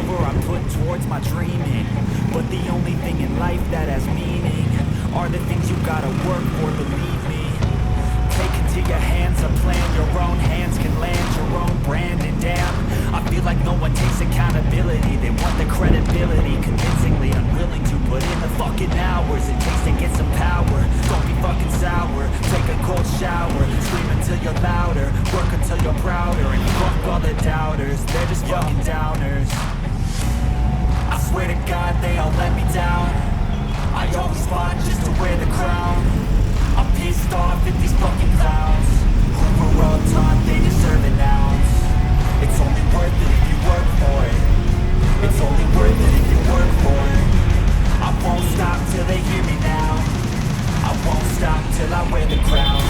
over, I put towards my dreaming. But the only thing in life that has meaning are the things you gotta work for, believe me. Take into your hands a plan, your own hands can land your own brand. And damn, I feel like no one takes accountability. They want the credibility, convincingly unwilling to put in the fucking hours it takes to get some power. Don't be fucking sour, take a cold shower, scream until you're louder, work until you're prouder. And fuck all the doubters, they're just fucking downers. I swear to God they all let me down. I always fought just to wear the crown. I'm pissed off at these fucking clowns who were all taught they deserve an ounce. It's only worth it if you work for it. It's only worth it if you work for it. I won't stop till they hear me now. I won't stop till I wear the crown.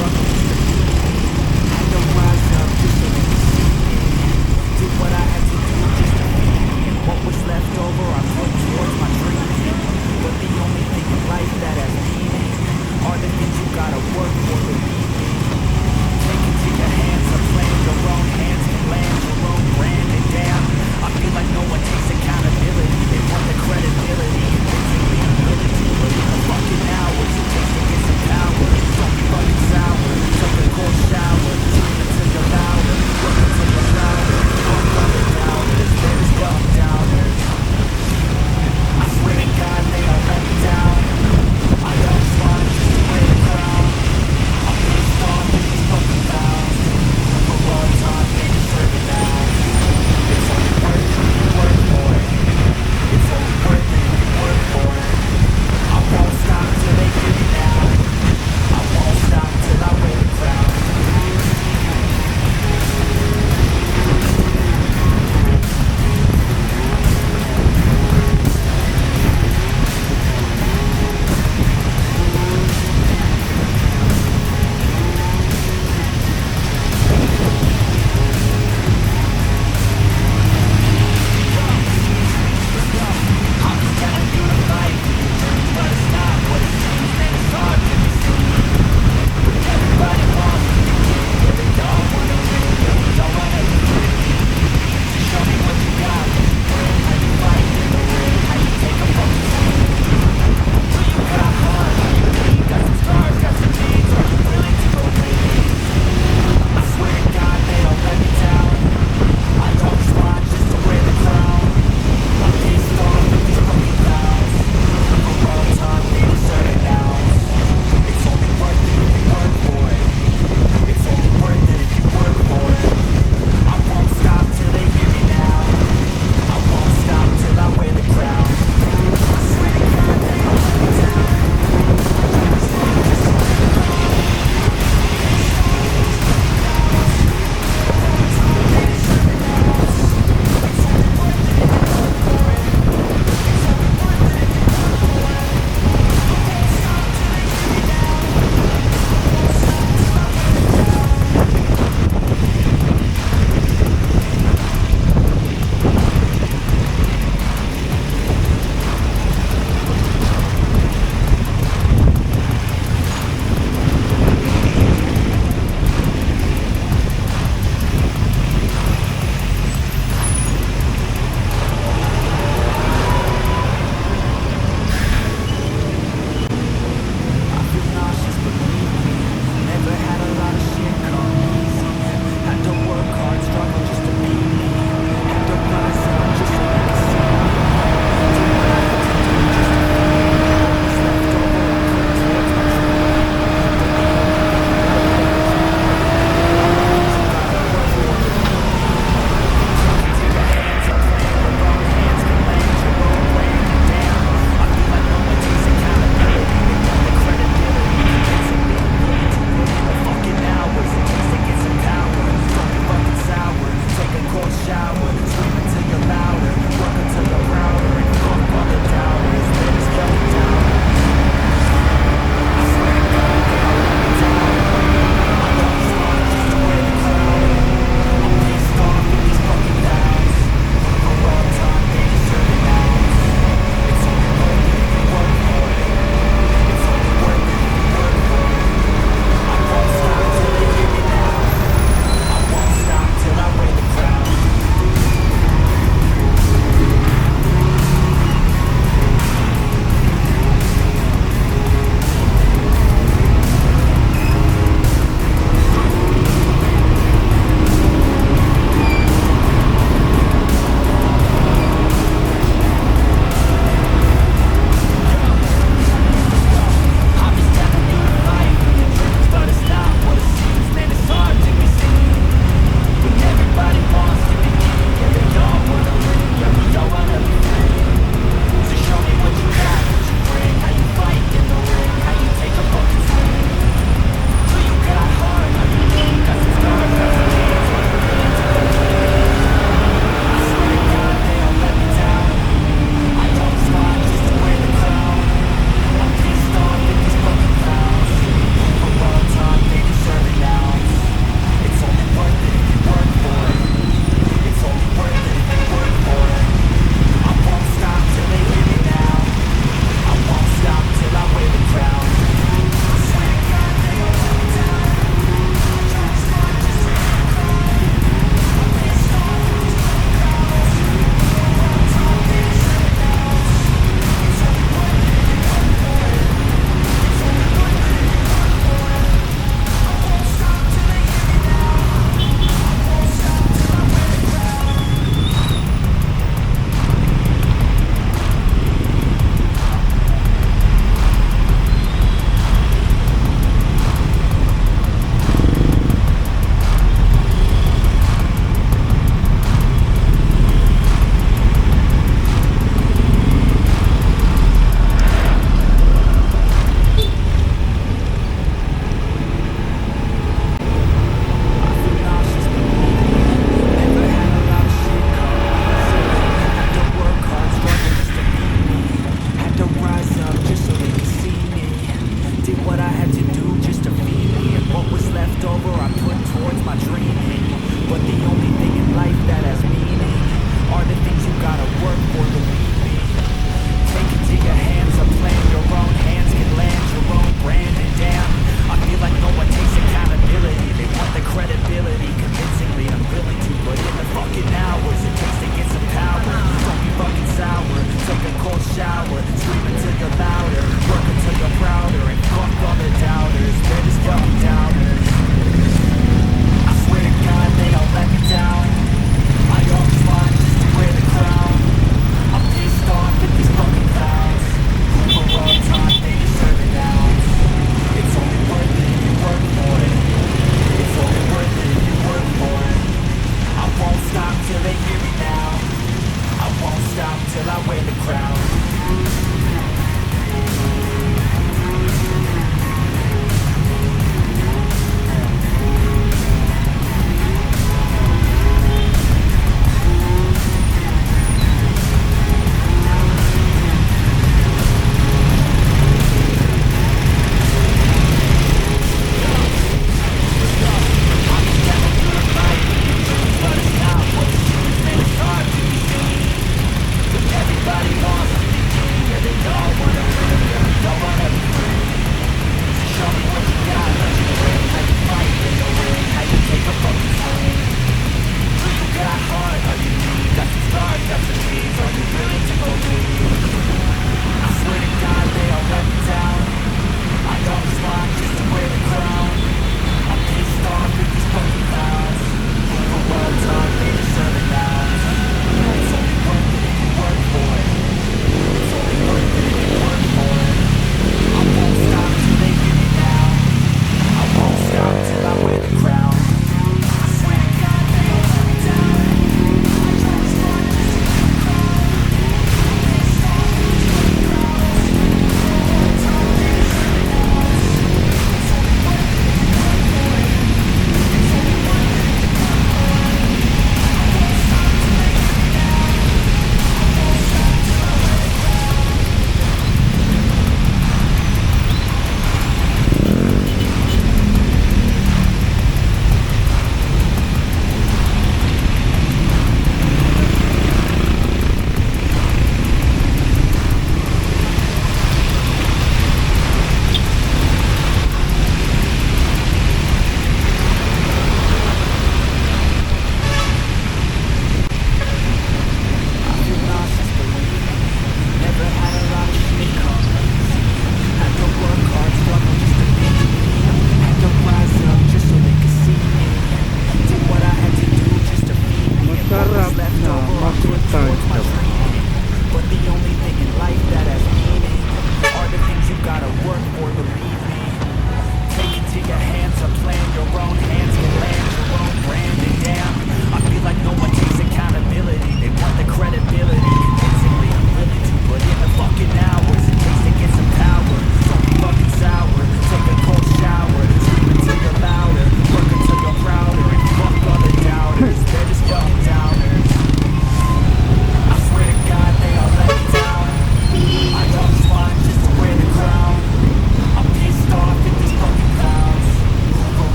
struggle just to beat me. Had to rise up just so they could see me. Did what I had to do just to feed me. And what was left over I put towards my dreaming. But the only thing in life that has meaning are the things you gotta work for, believe me. Take into your hands a plan, your own hands can land your own brand. And damn, I feel like no one takes accountability. They want the credibility and they think being willing to put in the fucking hours it takes to get some power. Don't be fucking sour.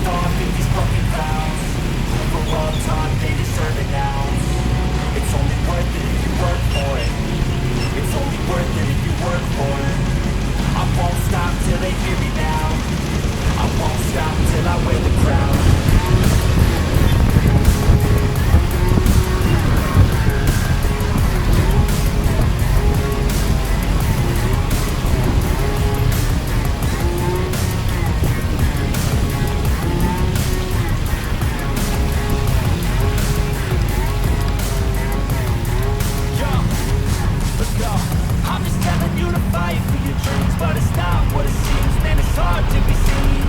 off in these broken clowns who were all taught they deserve an ounce. It's only worth it if you work for it. It's only worth it if you work for it. I won't stop till they hear me now. I won't stop till I wear the crown. I'm just telling you to fight for your dreams, but it's not what it seems. Man, it's hard to be seen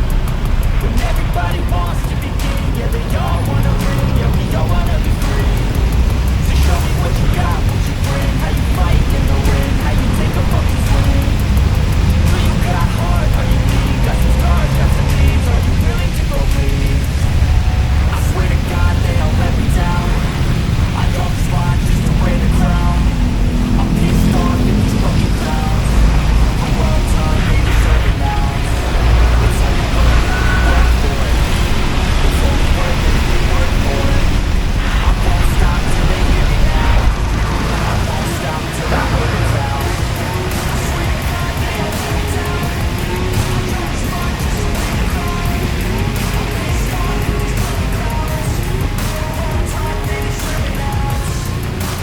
when everybody wants to be king. Yeah, they all wanna win. Yeah, we all wanna be free. So show me what you got, what you bring, how you fight in the ring, how you take a fucking swing. Do you got heart? Are you mean? Got some scars, got some dreams. Are you willing to go bleed? I swear to God, they all let me down. I don't just want just to wear the crown. I'm pissed off at these fucking clowns. The world's hard, they deserve it now. It's only worth it if you work for it. It's only worth it if you work for it. I won't stop till they hear me now. I won't stop till I wear the crown. I swear to God, they all let me down. I don't just want just to wear the crown. I'm pissed off at these fucking clowns. The world's hard, they deserve it now.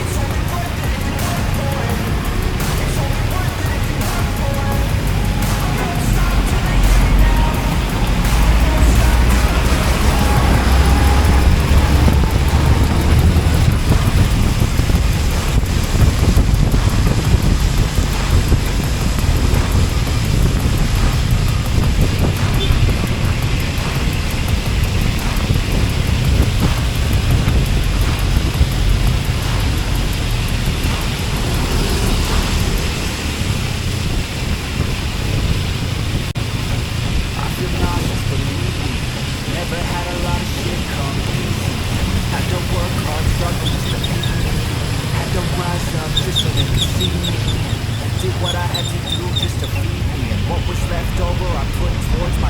It's only worth it if you work for it. It's only worth it if you work for it. I won't stop till they hear me now. I won't stop till I wear the crown. I feel nauseous, believe me. Never had a lot of shit come easy. Had to work hard, struggle just to feed me. Had to rise up just so they could see me. Did what I had to do just to feed me. And what was left over I put towards my